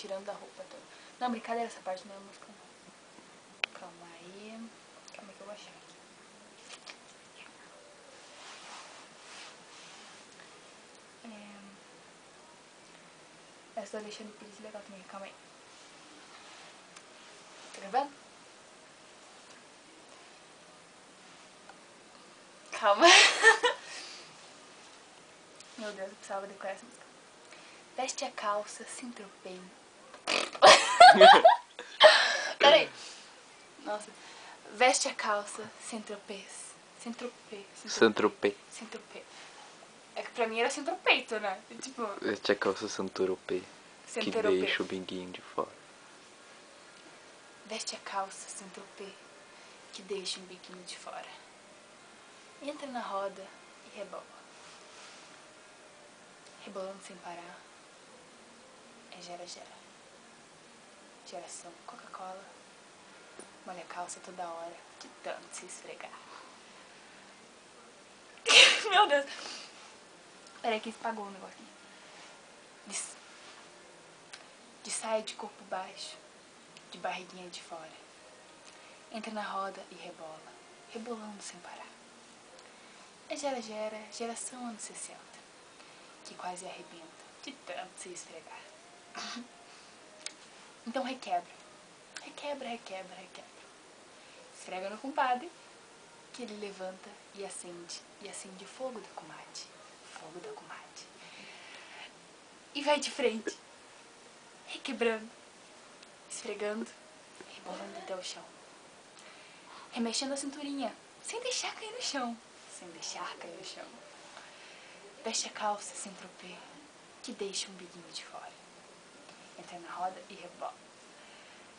tirando a roupa toda. Não, brincadeira, essa parte não é música não. Calma aí. Calma aí que eu vou achar aqui. Essa do Alexandre Pires legal também, calma aí. Tá gravando? Calma. Meu Deus, eu precisava decorar essa música. Veste a calça, se entropei. Peraí. Nossa. Veste a calça, se entropei. Saint-Tropez. É que pra mim era centropeito, né? Tipo... Veste a calça Saint-Tropez, que deixa o binguinho de fora. Veste a calça, Saint-Tropez, que deixa um biquinho de fora. Entra na roda e rebola. Rebolando sem parar. É gera. Geração Coca-Cola. Molha a calça toda hora, de tanto se esfregar. Meu Deus. Peraí que apagou o negócio aqui. De saia de corpo baixo, de barriguinha de fora. Entra na roda e rebola, rebolando sem parar. É geração anos 60, que quase arrebenta, de tanto se esfregar. Então requebra. Esfrega no compadre, que ele levanta e acende o fogo da comadre. E vai de frente, requebrando, esfregando, rebolando até o chão. Remexendo a cinturinha, sem deixar cair no chão. Veste a calça sem tropê, que deixa um biguinho de fora. Entra na roda e rebola.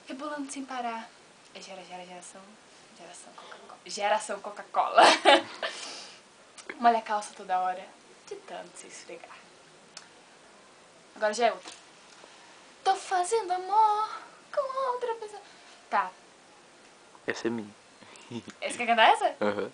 Rebolando sem parar. É geração Coca-Cola. Molha a calça toda hora, de tanto se esfregar. Agora já é outra. Tô fazendo amor com outra pessoa. Tá. Essa é minha. Você quer cantar essa? Aham.